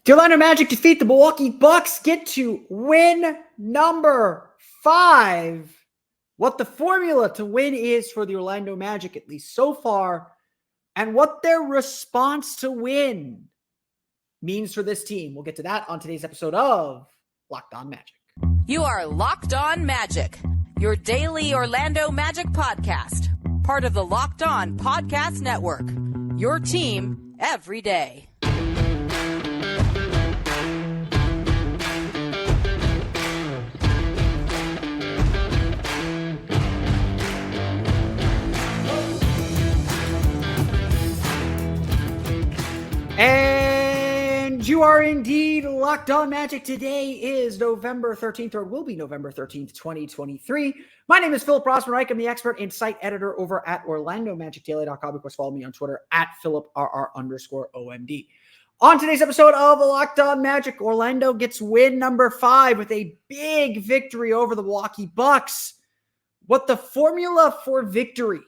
The Orlando Magic defeat the Milwaukee Bucks, get to win number 5. What the formula to win is for the Orlando Magic, at least so far, and what their response to win means for this team. We'll get to that on today's episode of Locked On Magic. You are Locked On Magic, your daily Orlando Magic podcast, part of the Locked On Podcast Network, your team every day. And you are indeed Locked On Magic. Today is November 13th, or it will be November 13th, 2023. My name is Philip Rossman-Reich. I'm the expert and site editor over at OrlandoMagicDaily.com. Of course, follow me on Twitter at PhilipRR_OMD. On today's episode of Locked On Magic, Orlando gets win number 5 with a big victory over the Milwaukee Bucks. What the formula for victory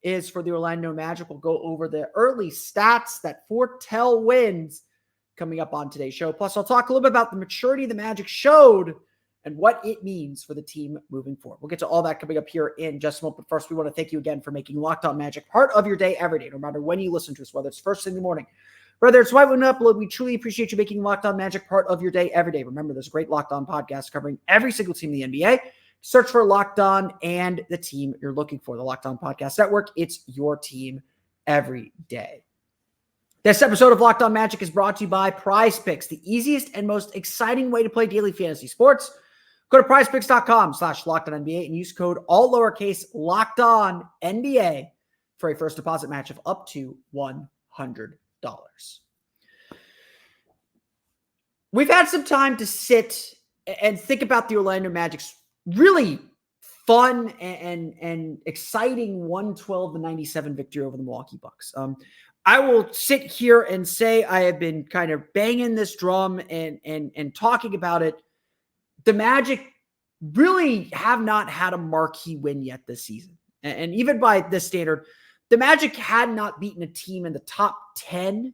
is for the Orlando Magic. We'll go over the early stats that foretell wins coming up on today's show. Plus, I'll talk a little bit about the maturity the Magic showed and what it means for the team moving forward. We'll get to all that coming up here in just a moment. But first, we want to thank you again for making Locked On Magic part of your day every day, no matter when you listen to us, whether it's first thing in the morning, whether it's right when we upload. We truly appreciate you making Locked On Magic part of your day every day. Remember, there's a great Locked On podcast covering every single team in the NBA. Search for Locked On and the team you're looking for. The Locked On Podcast Network. It's your team every day. This episode of Locked On Magic is brought to you by PrizePicks, the easiest and most exciting way to play daily fantasy sports. Go to prizepicks.com/LockedOnNBA and use code all lowercase LockedOnNBA for a first deposit match of up to $100. We've had some time to sit and think about the Orlando Magic's really fun and exciting 112-97 victory over the Milwaukee Bucks. I will sit here and say I have been kind of banging this drum and talking about it. The Magic really have not had a marquee win yet this season. And even by this standard, the Magic had not beaten a team in the top 10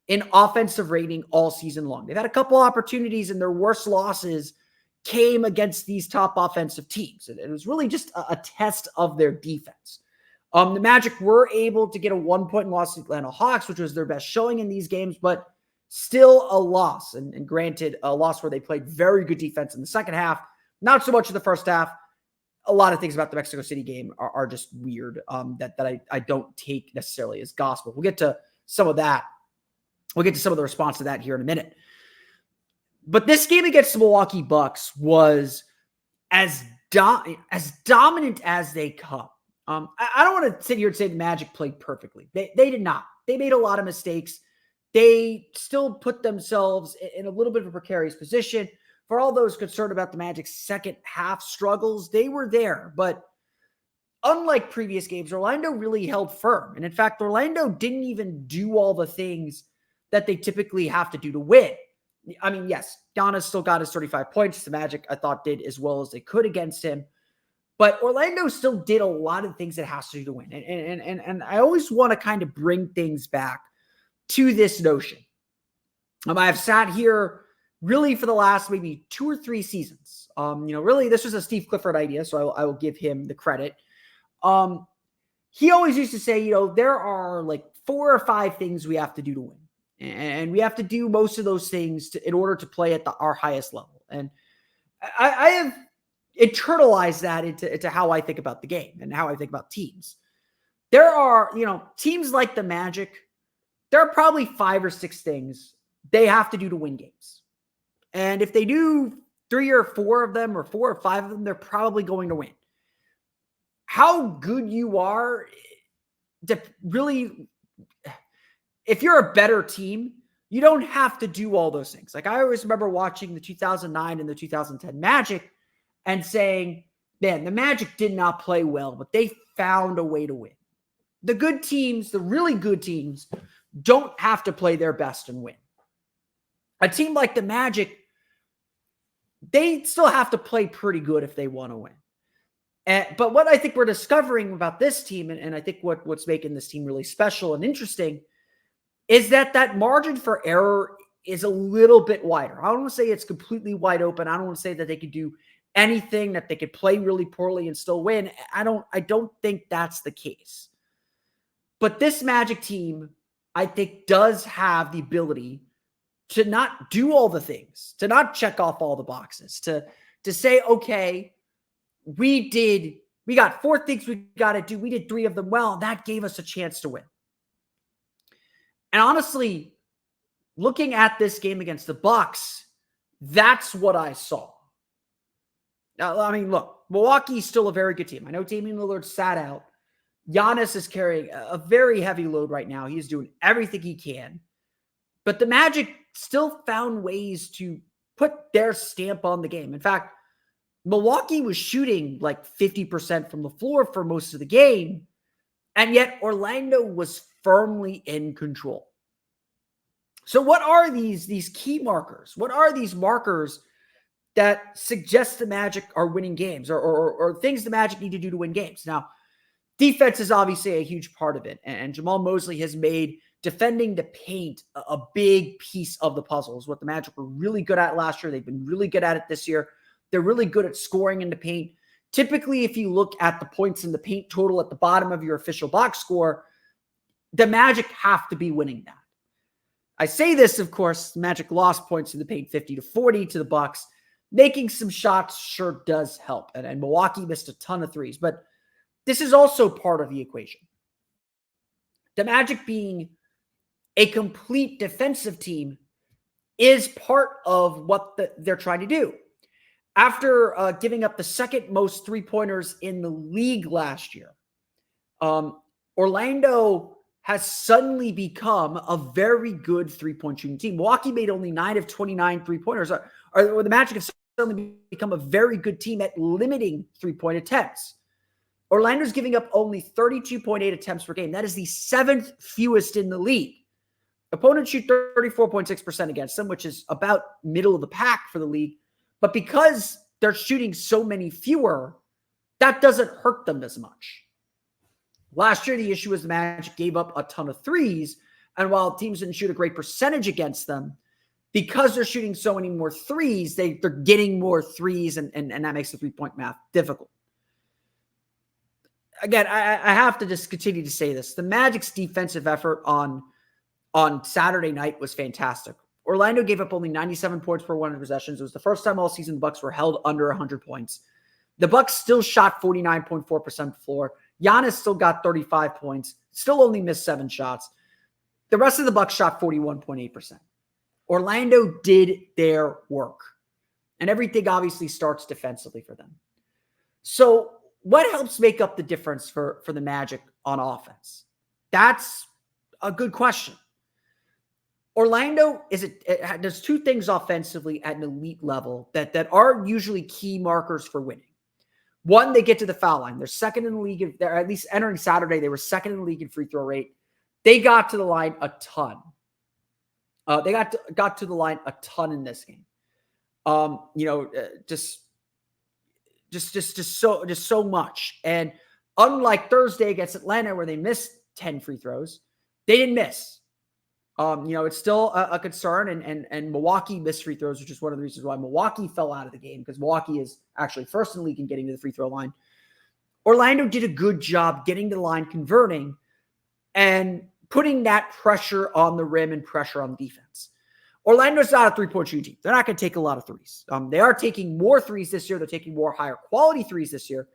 in offensive rating all season long. They've had a couple opportunities, and their worst losses came against these top offensive teams. And it was really just a test of their defense. The Magic were able to get a 1-point loss to the Atlanta Hawks, which was their best showing in these games, but still a loss. And granted, a loss where they played very good defense in the second half, not so much in the first half. A lot of things about the Mexico City game are just weird that I don't take necessarily as gospel. We'll get to some of that. We'll get to some of the response to that here in a minute. But this game against the Milwaukee Bucks was as dominant as they come. I don't want to sit here and say the Magic played perfectly. They did not. They made a lot of mistakes. They still put themselves in a little bit of a precarious position. For all those concerned about the Magic's second half struggles, they were there. But unlike previous games, Orlando really held firm. And in fact, Orlando didn't even do all the things that they typically have to do to win. I mean, yes, Giannis still got his 35 points. The Magic, I thought, did as well as they could against him. But Orlando still did a lot of things it has to do to win. And I always want to kind of bring things back to this notion. I've sat here really for the last maybe 2 or 3 seasons. Really, this was a Steve Clifford idea, so I will give him the credit. He always used to say, there are like 4 or 5 things we have to do to win. And we have to do most of those things in order to play at our highest level. And I have internalized that into how I think about the game and how I think about teams. There are, teams like the Magic, there are probably 5 or 6 things they have to do to win games. And if they do 3 or 4 of them or 4 or 5 of them, they're probably going to win. How good you are to really... If you're a better team, you don't have to do all those things. Like I always remember watching the 2009 and the 2010 Magic and saying, man, the Magic did not play well, but they found a way to win. The good teams, the really good teams, don't have to play their best and win. A team like the Magic, they still have to play pretty good if they want to win. But what I think we're discovering about this team, and I think what's making this team really special and interesting, is that margin for error is a little bit wider. I don't want to say it's completely wide open. I don't want to say that they could do anything, that they could play really poorly and still win. I don't think that's the case. But this Magic team, I think, does have the ability to not do all the things, to not check off all the boxes, to say, okay, we got 4 things we got to do. We did 3 of them well, and that gave us a chance to win. And honestly, looking at this game against the Bucks, that's what I saw. Now, I mean, look, Milwaukee's still a very good team. I know Damian Lillard sat out. Giannis is carrying a very heavy load right now. He's doing everything he can. But the Magic still found ways to put their stamp on the game. In fact, Milwaukee was shooting like 50% from the floor for most of the game, and yet Orlando was firmly in control. So what are these key markers? What are these markers that suggest the Magic are winning games, or things the Magic need to do to win games? Now, defense is obviously a huge part of it, and Jamal Mosley has made defending the paint a big piece of the puzzle. Is what the Magic were really good at last year. They've been really good at it this year. They're really good at scoring in the paint. Typically, if you look at the points in the paint total at the bottom of your official box score, the Magic have to be winning that. I say this, of course, the Magic lost points in the paint 50-40 to the Bucks. Making some shots sure does help. And Milwaukee missed a ton of threes. But this is also part of the equation. The Magic being a complete defensive team is part of what they're trying to do. After giving up the second most three-pointers in the league last year, Orlando has suddenly become a very good three-point shooting team. Milwaukee made only 9 of 29 three-pointers. Or the Magic have suddenly become a very good team at limiting three-point attempts. Orlando's giving up only 32.8 attempts per game. That is the 7th fewest in the league. Opponents shoot 34.6% against them, which is about middle of the pack for the league. But because they're shooting so many fewer, that doesn't hurt them as much. Last year, the issue was the Magic gave up a ton of threes. And while teams didn't shoot a great percentage against them, because they're shooting so many more threes, they're getting more threes, and that makes the three-point math difficult. Again, I have to just continue to say this. The Magic's defensive effort on Saturday night was fantastic. Orlando gave up only 97 points per 100 possessions. It was the first time all season the Bucks were held under 100 points. The Bucks still shot 49.4% from the floor. Giannis still got 35 points, still only missed 7 shots. The rest of the Bucks shot 41.8%. Orlando did their work. And everything obviously starts defensively for them. So what helps make up the difference for the Magic on offense? That's a good question. Orlando does 2 things offensively at an elite level that are usually key markers for winning. One, they get to the foul line. They're second in the league. They're at least entering Saturday. They were second in the league in free throw rate. They got to the line a ton. They got to the line a ton in this game. Just so much. And unlike Thursday against Atlanta, where they missed 10 free throws, they didn't miss. It's still a concern, and Milwaukee missed free throws, which is one of the reasons why Milwaukee fell out of the game, because Milwaukee is actually first in the league in getting to the free throw line. Orlando did a good job getting to the line, converting, and putting that pressure on the rim and pressure on defense. Orlando's not a three-point shooting team. They're not going to take a lot of threes. They are taking more threes this year. They're taking more higher quality threes this year,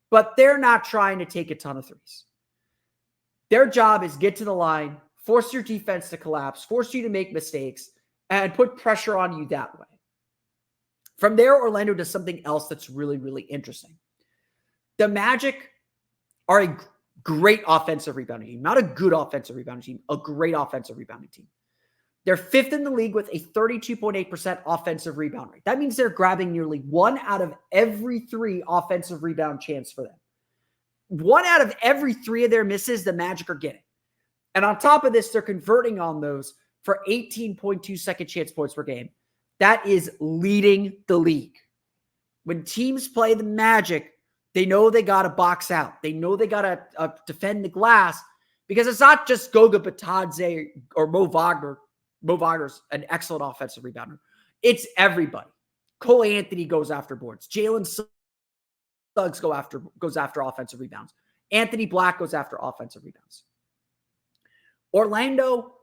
but they're not trying to take a ton of threes. Their job is get to the line, force your defense to collapse, force you to make mistakes, and put pressure on you that way. From there, Orlando does something else that's really, really interesting. The Magic are a great offensive rebounding team. Not a good offensive rebounding team, a great offensive rebounding team. They're 5th in the league with a 32.8% offensive rebound rate. That means they're grabbing nearly 1 out of every 3 offensive rebound chance for them. 1 out of every 3 of their misses, the Magic are getting. And on top of this, they're converting on those for 18.2 second chance points per game. That is leading the league. When teams play the Magic, they know they got to box out. They know they got to defend the glass, because it's not just Goga Batadze or Mo Wagner Mo Wagner's an excellent offensive rebounder. It's everybody. Cole Anthony goes after boards. Jalen Suggs goes after offensive rebounds. Anthony Black goes after offensive rebounds. Orlando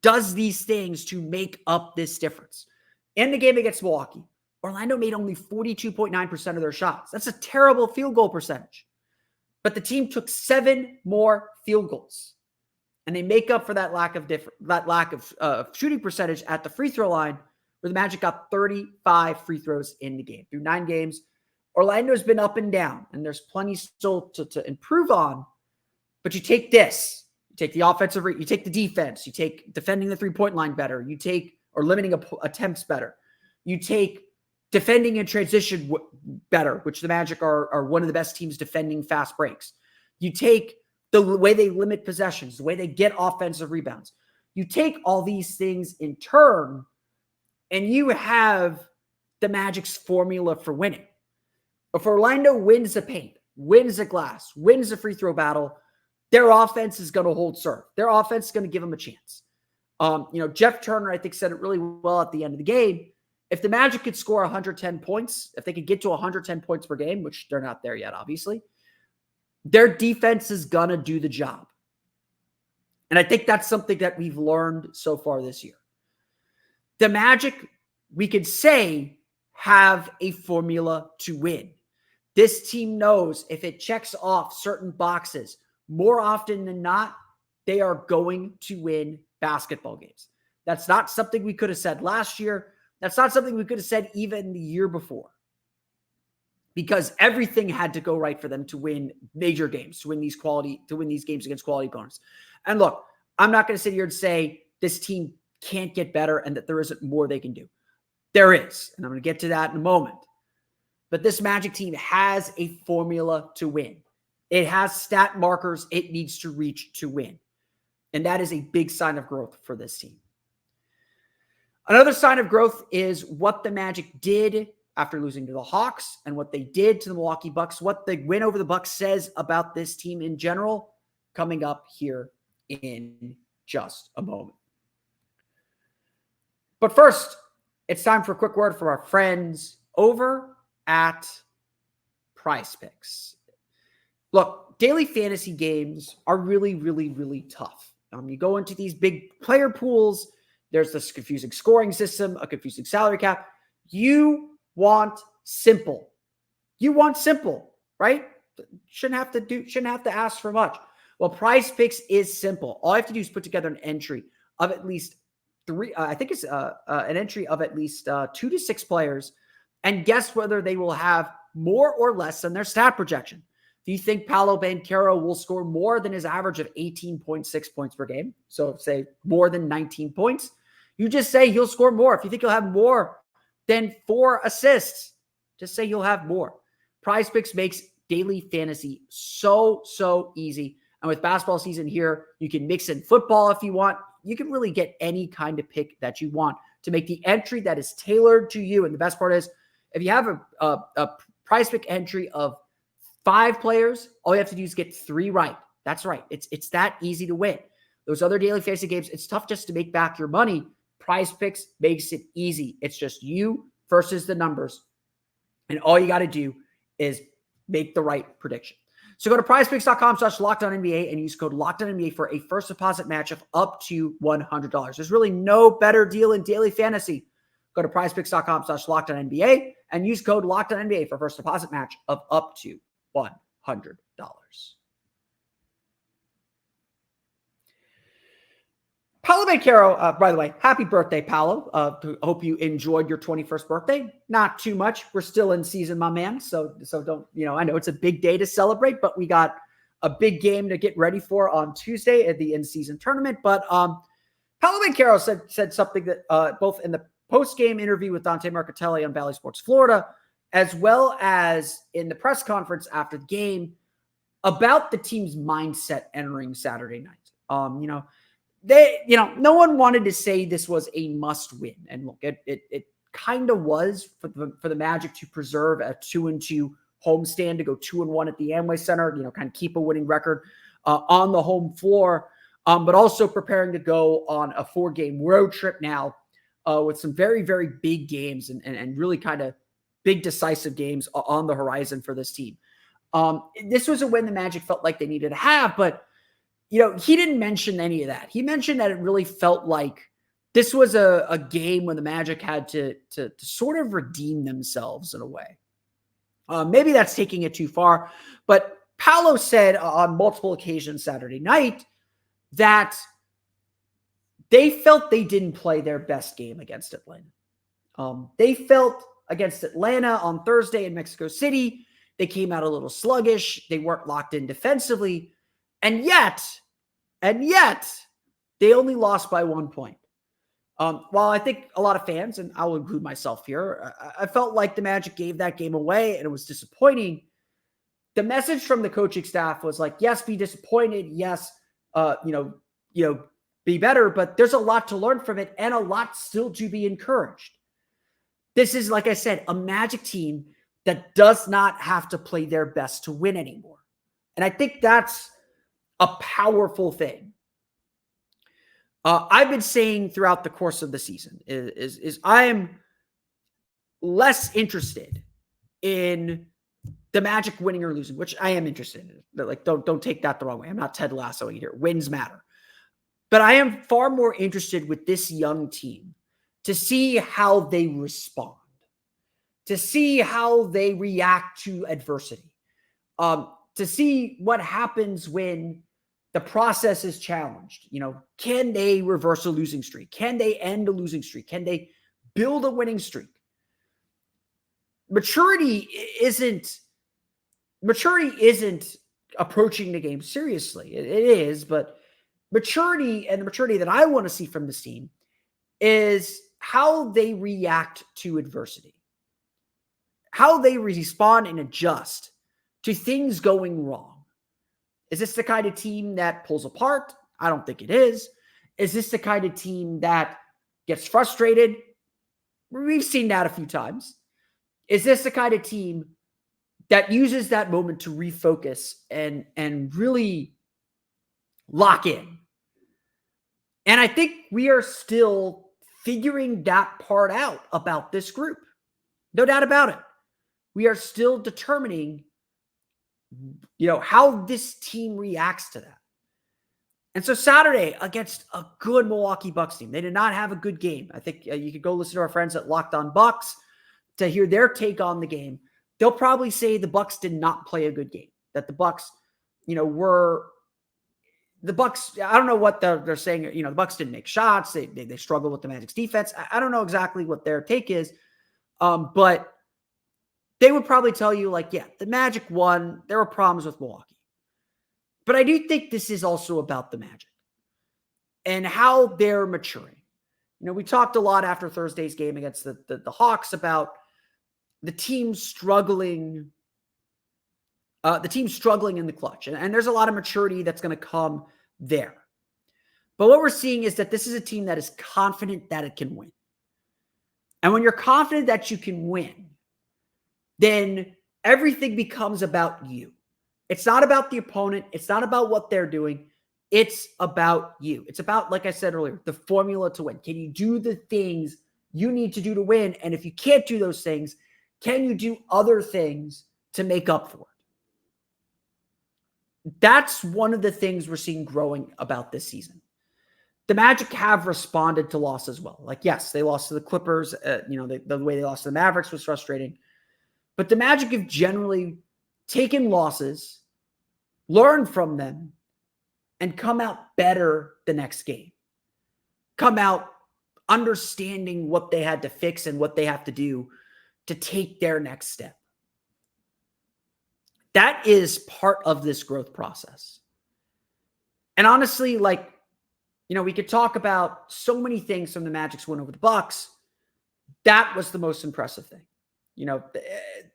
does these things to make up this difference. In the game against Milwaukee, Orlando made only 42.9% of their shots. That's a terrible field goal percentage. But the team took 7 more field goals. And they make up for that lack of shooting percentage at the free throw line, where the Magic got 35 free throws in the game. Through 9 games, Orlando's been up and down, and there's plenty still to improve on. But you take this. You take the offensive, you take the defense, you take defending the three-point line better, you take or limiting attempts better, you take defending in transition better, which the Magic are one of the best teams defending fast breaks. You take the way they limit possessions, the way they get offensive rebounds. You take all these things in turn, and you have the Magic's formula for winning. If Orlando wins the paint, wins the glass, wins the free throw battle, their offense is going to hold serve. Their offense is going to give them a chance. Jeff Turner, I think, said it really well at the end of the game. If the Magic could score 110 points, if they could get to 110 points per game, which they're not there yet, obviously, their defense is going to do the job. And I think that's something that we've learned so far this year. The Magic, we could say, have a formula to win. This team knows if it checks off certain boxes, more often than not, they are going to win basketball games. That's not something we could have said last year. That's not something we could have said even the year before. Because everything had to go right for them to win major games, to win these games against quality opponents. And look, I'm not going to sit here and say this team can't get better and that there isn't more they can do. There is, and I'm going to get to that in a moment. But this Magic team has a formula to win. It has stat markers it needs to reach to win. And that is a big sign of growth for this team. Another sign of growth is what the Magic did after losing to the Hawks and what they did to the Milwaukee Bucks, what the win over the Bucks says about this team in general, coming up here in just a moment. But first, it's time for a quick word from our friends over at PrizePicks. Look, daily fantasy games are really, really, really tough. You go into these big player pools, there's this confusing scoring system, a confusing salary cap. You want simple. Right? Shouldn't have to ask for much. Well, PrizePicks is simple. All you have to do is put together an entry of at least 3. I think it's an entry of at least 2 to 6 players, and guess whether they will have more or less than their stat projection. If you think Paolo Banchero will score more than his average of 18.6 points per game, so say more than 19 points, you just say he'll score more. If you think he'll have more than 4 assists, just say he'll have more. PrizePicks makes daily fantasy so easy. And with basketball season here, you can mix in football if you want. You can really get any kind of pick that you want to make the entry that is tailored to you. And the best part is, if you have a PrizePick entry of 5 players, all you have to do is get 3 right. That's right. It's that easy to win. Those other daily fantasy games, it's tough just to make back your money. PrizePicks makes it easy. It's just you versus the numbers. And all you got to do is make the right prediction. So go to prizepicks.com/LockedOnNBA and use code LockedOnNBA for a first deposit match of up to $100. There's really no better deal in daily fantasy. Go to prizepicks.com/LockedOnNBA and use code LockedOnNBA for a first deposit match of up to $100. Paolo Banchero, by the way, happy birthday, Paolo. Hope you enjoyed your 21st birthday. Not too much. We're still in season, my man. So don't, I know it's a big day to celebrate, but we got a big game to get ready for on Tuesday at the in-season tournament. But Paolo Banchero said something that both in the post-game interview with Dante Marcatelli on Valley Sports Florida, as well as in the press conference after the game, about the team's mindset entering Saturday night. No one wanted to say this was a must-win, and look, it kind of was for the Magic to preserve a 2-2 homestand, to go 2-1 at the Amway Center, kind of keep a winning record on the home floor. but also preparing to go on a 4-game road trip now with some very, very big games and really kind of big decisive games on the horizon for this team. This was a win the Magic felt like they needed to have, but he didn't mention any of that. He mentioned that it really felt like this was a game when the Magic had to sort of redeem themselves in a way. Maybe that's taking it too far, but Paolo said on multiple occasions Saturday night that they felt they didn't play their best game against Atlanta. They felt against Atlanta on Thursday in Mexico City, they came out a little sluggish. They weren't locked in defensively. And yet, they only lost by 1 point. While I think a lot of fans, and I'll include myself here, I felt like the Magic gave that game away and it was disappointing. The message from the coaching staff was like, yes, be disappointed. Yes, be better, but there's a lot to learn from it and a lot still to be encouraged. This is, like I said, a Magic team that does not have to play their best to win anymore. And I think that's a powerful thing. I've been saying throughout the course of the season is I am less interested in the Magic winning or losing, which I am interested in. But like, don't take that the wrong way. I'm not Ted Lassoing here. Wins matter. But I am far more interested with this young team to see how they respond, to see how they react to adversity, to see what happens when the process is challenged. Can they reverse a losing streak? Can they end a losing streak? Can they build a winning streak? Maturity isn't approaching the game seriously. It is, but maturity, and the maturity that I want to see from this team, is how they react to adversity, how they respond and adjust to things going wrong. Is this the kind of team that pulls apart? I don't think it is. Is this the kind of team that gets frustrated? We've seen that a few times. Is this the kind of team that uses that moment to refocus and really lock in? And I think we are still figuring that part out about this group. No doubt about it. We are still determining, how this team reacts to that. And so Saturday against a good Milwaukee Bucks team, they did not have a good game. I think you could go listen to our friends at Locked On Bucks to hear their take on the game. They'll probably say the Bucks did not play a good game, that the Bucks, were the Bucks. I don't know what they're saying. The Bucks didn't make shots. They struggled with the Magic's defense. I don't know exactly what their take is, but they would probably tell you, the Magic won. There were problems with Milwaukee. But I do think this is also about the Magic and how they're maturing. We talked a lot after Thursday's game against the Hawks about the team struggling. The team struggling in the clutch. And there's a lot of maturity that's going to come there. But what we're seeing is that this is a team that is confident that it can win. And when you're confident that you can win, then everything becomes about you. It's not about the opponent. It's not about what they're doing. It's about you. It's about, like I said earlier, the formula to win. Can you do the things you need to do to win? And if you can't do those things, can you do other things to make up for it? That's one of the things we're seeing growing about this season. The Magic have responded to loss as well. Yes, they lost to the Clippers. The way they lost to the Mavericks was frustrating. But the Magic have generally taken losses, learned from them, and come out better the next game. Come out understanding what they had to fix and what they have to do to take their next step. That is part of this growth process. And honestly, we could talk about so many things from the Magic's win over the Bucks. That was the most impressive thing.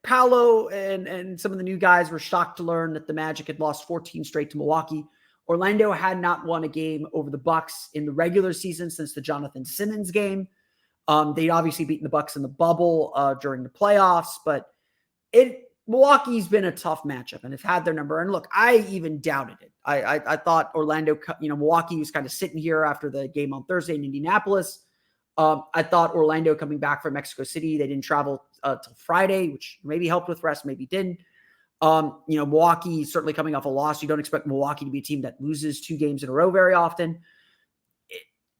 Paolo and some of the new guys were shocked to learn that the Magic had lost 14 straight to Milwaukee. Orlando had not won a game over the Bucks in the regular season since the Jonathan Simmons game. They'd obviously beaten the Bucks in the bubble during the playoffs, but Milwaukee's been a tough matchup and have had their number. And look, I even doubted it. I thought Orlando, Milwaukee was kind of sitting here after the game on Thursday in Indianapolis. I thought Orlando coming back from Mexico City, they didn't travel till Friday, which maybe helped with rest, maybe didn't. Milwaukee certainly coming off a loss. You don't expect Milwaukee to be a team that loses 2 games in a row very often.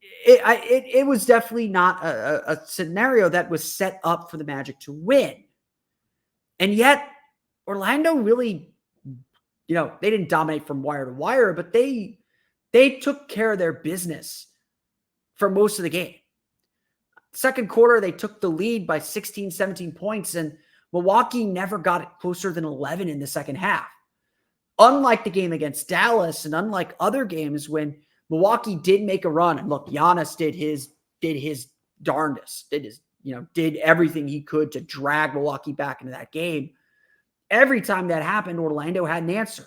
It was definitely not a scenario that was set up for the Magic to win. And yet Orlando really, they didn't dominate from wire to wire, but they took care of their business for most of the game. Second quarter, they took the lead by 16, 17 points, and Milwaukee never got it closer than 11 in the second half. Unlike the game against Dallas and unlike other games when Milwaukee did make a run, and look, Giannis did his darndest, did everything he could to drag Milwaukee back into that game. Every time that happened, Orlando had an answer.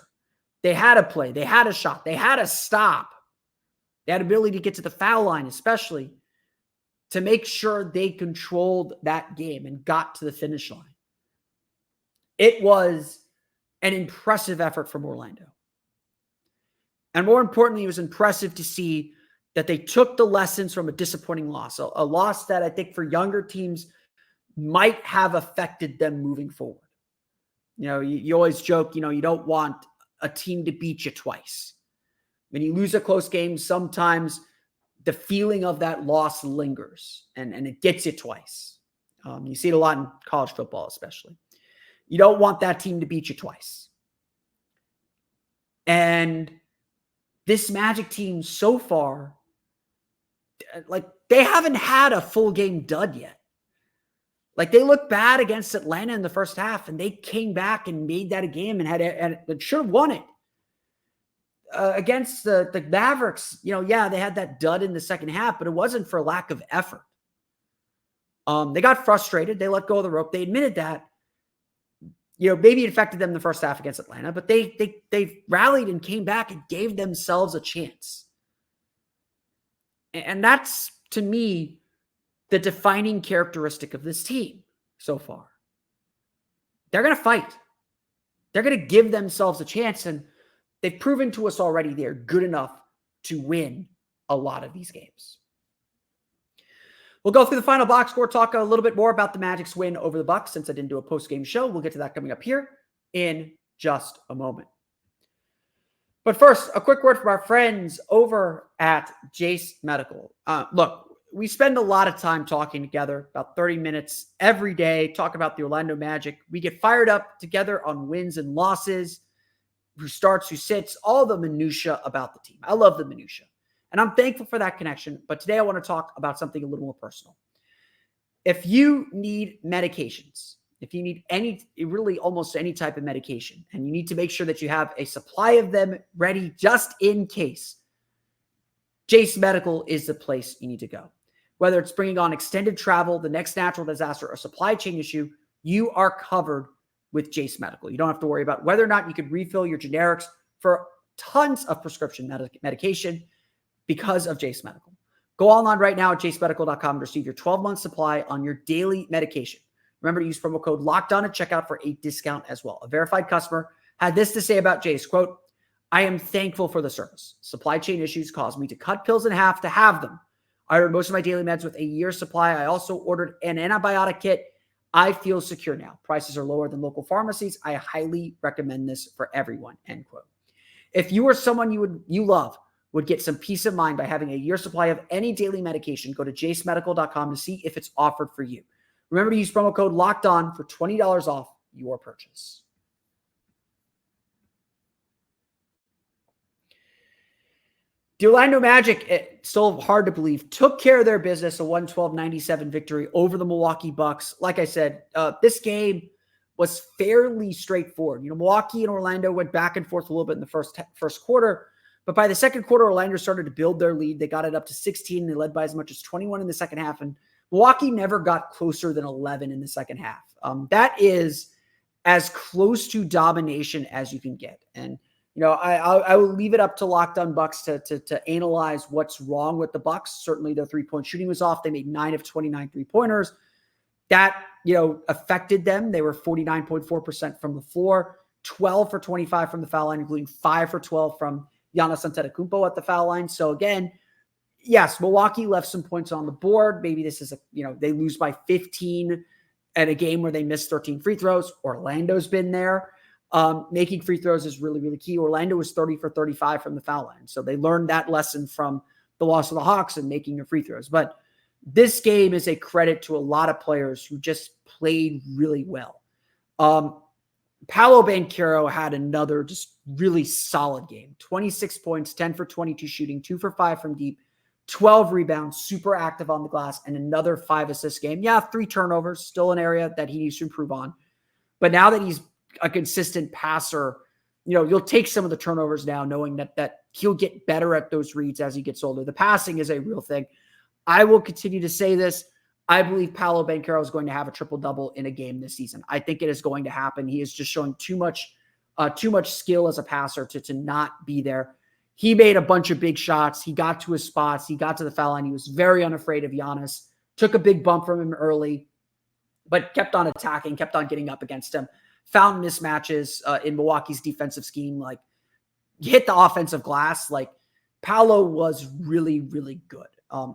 They had a play. They had a shot. They had a stop. They had ability to get to the foul line, especially to make sure they controlled that game and got to the finish line. It was an impressive effort from Orlando. And more importantly, it was impressive to see that they took the lessons from a disappointing loss, a loss that I think for younger teams might have affected them moving forward. You always joke, you don't want a team to beat you twice. When you lose a close game, sometimes the feeling of that loss lingers and it gets you twice. You see it a lot in college football, especially. You don't want that team to beat you twice. And this Magic team so far, they haven't had a full game dud yet. They looked bad against Atlanta in the first half, and they came back and made that a game and should have won it. Against the Mavericks, they had that dud in the second half, but it wasn't for lack of effort. They got frustrated. They let go of the rope. They admitted that. Maybe it affected them in the first half against Atlanta, but they rallied and came back and gave themselves a chance. And that's, to me, the defining characteristic of this team so far. They're going to fight. They're going to give themselves a chance, and they've proven to us already they're good enough to win a lot of these games. We'll go through the final box score, talk a little bit more about the Magic's win over the Bucks since I didn't do a post-game show. We'll get to that coming up here in just a moment. But first, a quick word from our friends over at Jase Medical. Look, we spend a lot of time talking together, about 30 minutes every day, talk about the Orlando Magic. We get fired up together on wins and losses, who starts, who sits, all the minutia about the team. I love the minutia. And I'm thankful for that connection. But today I want to talk about something a little more personal. If you need medications, if you need really almost any type of medication, and you need to make sure that you have a supply of them ready just in case, Jase Medical is the place you need to go. Whether it's bringing on extended travel, the next natural disaster, or supply chain issue, you are covered with Jase Medical. You don't have to worry about whether or not you could refill your generics for tons of prescription medication because of Jase Medical. Go online right now at jasemedical.com to receive your 12-month supply on your daily medication. Remember to use promo code LOCKEDON at checkout for a discount as well. A verified customer had this to say about Jase, quote, "I am thankful for the service. Supply chain issues caused me to cut pills in half to have them. I ordered most of my daily meds with a year's supply. I also ordered an antibiotic kit. I feel secure now. Prices are lower than local pharmacies. I highly recommend this for everyone," end quote. If you or someone you love would get some peace of mind by having a year's supply of any daily medication, go to jasemedical.com to see if it's offered for you. Remember to use promo code LOCKEDON for $20 off your purchase. The Orlando Magic, it's still hard to believe, took care of their business, a 112-97 victory over the Milwaukee Bucks. Like I said, this game was fairly straightforward. Milwaukee and Orlando went back and forth a little bit in the first quarter, but by the second quarter, Orlando started to build their lead. They got it up to 16. They led by as much as 21 in the second half, and Milwaukee never got closer than 11 in the second half. That is as close to domination as you can get. And I will leave it up to Locked On Bucks to analyze what's wrong with the Bucks. Certainly their three-point shooting was off. They made 9 of 29 three-pointers. That affected them. They were 49.4% from the floor, 12 for 25 from the foul line, including 5 for 12 from Giannis Antetokounmpo at the foul line. So again, yes, Milwaukee left some points on the board. Maybe this is they lose by 15 at a game where they missed 13 free throws. Orlando's been there. Making free throws is really, really key. Orlando was 30 for 35 from the foul line. So they learned that lesson from the loss of the Hawks and making your free throws. But this game is a credit to a lot of players who just played really well. Paolo Banchero had another just really solid game. 26 points, 10 for 22 shooting, 2 for 5 from deep, 12 rebounds, super active on the glass, and another 5-assist game. Yeah, 3 turnovers, still an area that he needs to improve on. But now that he's a consistent passer, you'll take some of the turnovers now, knowing that he'll get better at those reads as he gets older. The passing is a real thing. I will continue to say this. I believe Paolo Banchero is going to have a triple-double in a game this season. I think it is going to happen. He is just showing too much skill as a passer to not be there. He made a bunch of big shots. He got to his spots. He got to the foul line. He was very unafraid of Giannis. Took a big bump from him early, but kept on attacking, kept on getting up against him. Found mismatches in Milwaukee's defensive scheme. Like, hit the offensive glass. Like, Paolo was really, really good.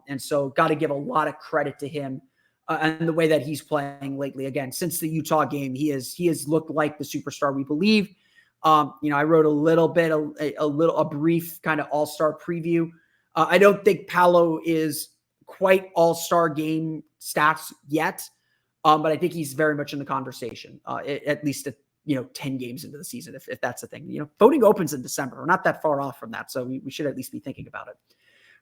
And so got to give a lot of credit to him and the way that he's playing lately. Again, since the Utah game, he has looked like the superstar we believe. I wrote a brief kind of all-star preview. I don't think Paolo is quite all-star game stats yet, but I think he's very much in the conversation, at least 10 games into the season, if that's the thing. Voting opens in December. We're not that far off from that, so we should at least be thinking about it.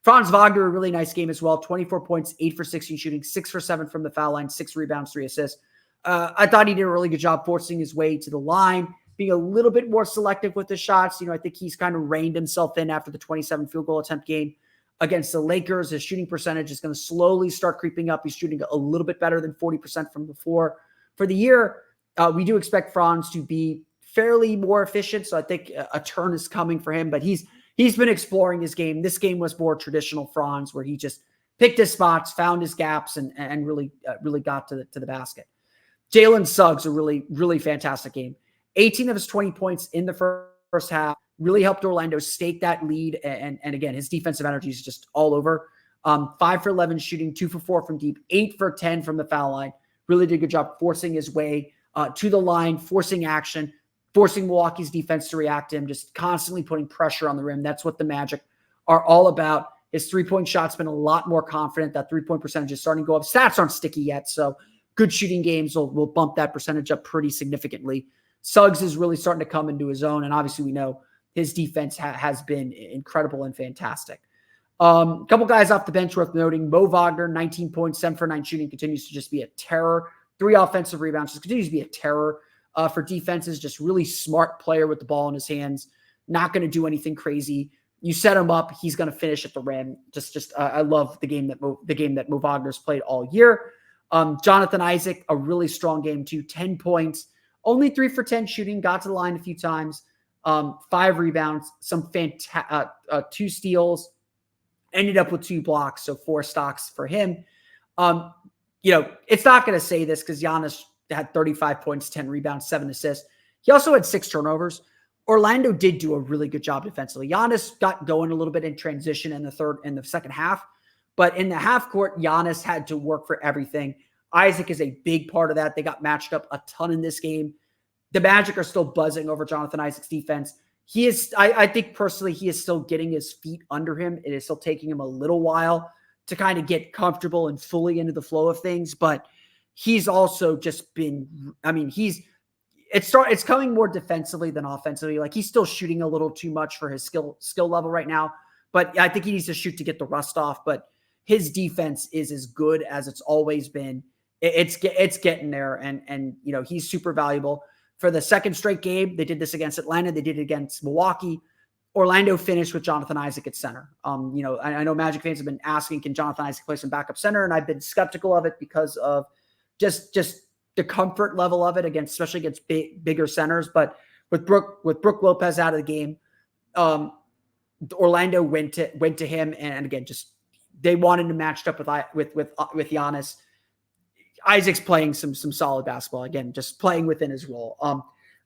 Franz Wagner, a really nice game as well. 24 points, 8 for 16 shooting, 6 for 7 from the foul line, 6 rebounds, 3 assists. I thought he did a really good job forcing his way to the line, being a little bit more selective with the shots. I think he's kind of reined himself in after the 27 field goal attempt game against the Lakers. His shooting percentage is going to slowly start creeping up. He's shooting a little bit better than 40% from the floor. For the year, we do expect Franz to be fairly more efficient, so I think a turn is coming for him, but he's been exploring his game. This game was more traditional Franz, where he just picked his spots, found his gaps, and really got to the basket. Jalen Suggs, a really, really fantastic game. 18 of his 20 points in the first half really helped Orlando stake that lead. And again, his defensive energy is just all over. 5 for 11 shooting, 2 for 4 from deep, 8 for 10 from the foul line. Really did a good job forcing his way to the line, forcing action, forcing Milwaukee's defense to react to him, just constantly putting pressure on the rim. That's what the Magic are all about. His three-point shot's been a lot more confident. That three-point percentage is starting to go up. Stats aren't sticky yet, so good shooting games will bump that percentage up pretty significantly. Suggs is really starting to come into his own, and obviously we know his defense has been incredible and fantastic. A couple guys off the bench worth noting. Mo Wagner, 19 points, 7 for 9 shooting, continues to just be a terror. 3 offensive rebounds, just continues to be a terror for defenses. Just really smart player with the ball in his hands. Not going to do anything crazy. You set him up, he's going to finish at the rim. I love the game that Mo Wagner's played all year. Jonathan Isaac, a really strong game too. 10 points, only 3 for 10 shooting. Got to the line a few times. 5 rebounds, 2 steals. Ended up with 2 blocks, so 4 stocks for him. It's not going to say this because Giannis had 35 points, 10 rebounds, 7 assists. He also had 6 turnovers. Orlando did do a really good job defensively. Giannis got going a little bit in transition in the second half, but in the half court, Giannis had to work for everything. Isaac is a big part of that. They got matched up a ton in this game. The Magic are still buzzing over Jonathan Isaac's defense. I think personally, he is still getting his feet under him. It is still taking him a little while to kind of get comfortable and fully into the flow of things, but he's also just been, it's coming more defensively than offensively. Like, he's still shooting a little too much for his skill level right now, but I think he needs to shoot to get the rust off. But his defense is as good as it's always been. It's getting there, and he's super valuable. For the second straight game, they did this against Atlanta. They did it against Milwaukee. Orlando finished with Jonathan Isaac at center. I know Magic fans have been asking, can Jonathan Isaac play some backup center? And I've been skeptical of it because of just the comfort level of it, especially against bigger centers. But with Brook Lopez out of the game, Orlando went to him, and again, just they wanted him matched up with Giannis. Isaac's playing some solid basketball. Again, just playing within his role.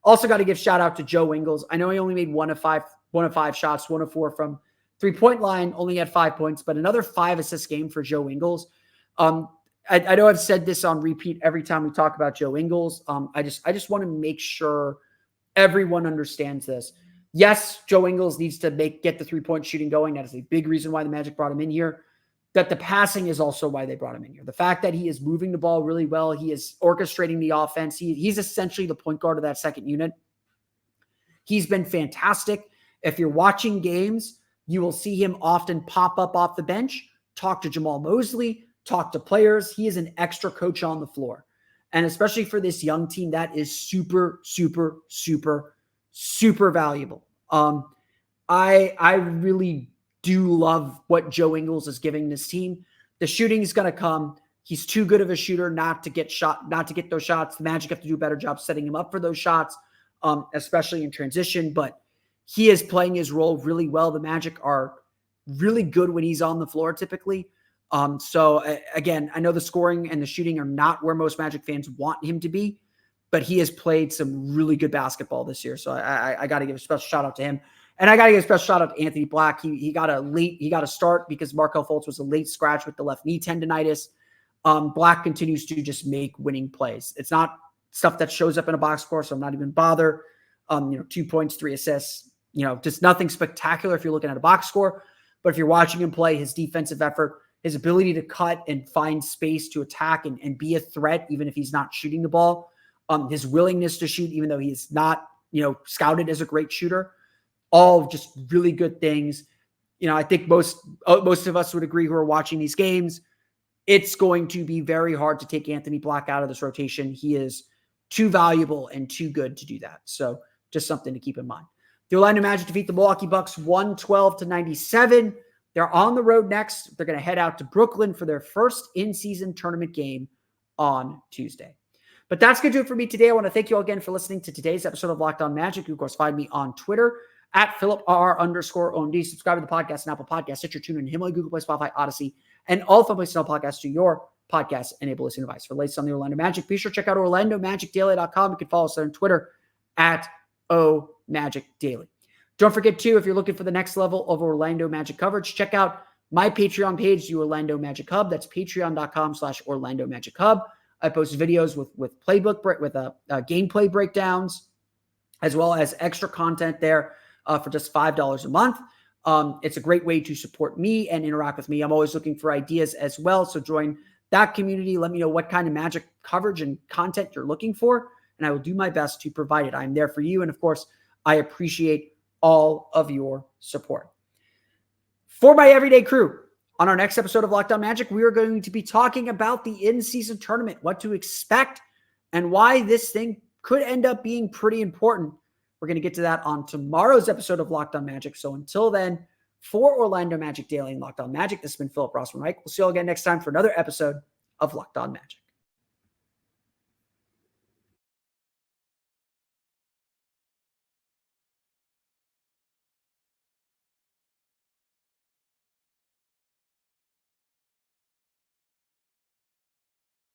Also got to give shout out to Joe Ingles. I know he only made one of five shots, 1 of 4 from 3-point line, only had 5 points, but another 5 assist game for Joe Ingles. I know I've said this on repeat every time we talk about Joe Ingles. I just want to make sure everyone understands this. Yes, Joe Ingles needs to get the 3-point shooting going. That is a big reason why the Magic brought him in here. That the passing is also why they brought him in here. The fact that he is moving the ball really well, he is orchestrating the offense. He's essentially the point guard of that second unit. He's been fantastic. If you're watching games, you will see him often pop up off the bench, talk to Jamal Mosley, talk to players. He is an extra coach on the floor. And especially for this young team, that is super, super, super, super valuable. I really do love what Joe Ingles is giving this team. The shooting is going to come. He's too good of a shooter not to get those shots. The Magic have to do a better job setting him up for those shots, especially in transition. But he is playing his role really well. The Magic are really good when he's on the floor typically. So again, I know the scoring and the shooting are not where most Magic fans want him to be, but he has played some really good basketball this year. So I got to give a special shout out to him. And I got to give a special shout out to Anthony Black. He got a start because Markelle Fultz was a late scratch with the left knee tendonitis. Black continues to just make winning plays. It's not stuff that shows up in a box score, so I'm not even bother. 2 points, 3 assists, just nothing spectacular if you're looking at a box score. But if you're watching him play, his defensive effort, his ability to cut and find space to attack and be a threat, even if he's not shooting the ball, his willingness to shoot, even though he's not, scouted as a great shooter, all just really good things. I think most of us would agree who are watching these games, it's going to be very hard to take Anthony Black out of this rotation. He is too valuable and too good to do that. So just something to keep in mind. The Orlando Magic defeat the Milwaukee Bucks 112-97. They're on the road next. They're going to head out to Brooklyn for their first in-season tournament game on Tuesday. But that's going to do it for me today. I want to thank you all again for listening to today's episode of Locked On Magic. You, of course, find me on Twitter at @PhilipR_OMD. Subscribe to the podcast and Apple Podcasts, Stitcher, TuneIn, Himalaya, Google Play, Spotify, Odyssey, and all the places to podcasts to your podcast-enabled listening device. For the latest on the Orlando Magic, be sure to check out OrlandoMagicDaily.com. You can follow us on Twitter at @OMagicDaily. Don't forget, too, if you're looking for the next level of Orlando Magic coverage, check out my Patreon page, the Orlando Magic Hub. That's patreon.com/Orlando Magic Hub. I post videos with gameplay breakdowns, as well as extra content there for just $5 a month. It's a great way to support me and interact with me. I'm always looking for ideas as well. So join that community. Let me know what kind of Magic coverage and content you're looking for, and I will do my best to provide it. I'm there for you. And of course, I appreciate all of your support. For my everyday crew, on our next episode of Locked On Magic, we are going to be talking about the in-season tournament, what to expect, and why this thing could end up being pretty important. We're going to get to that on tomorrow's episode of Locked On Magic. So until then, for Orlando Magic Daily and Locked On Magic, this has been Philip Rossman-Reich. We'll see you all again next time for another episode of Locked On Magic.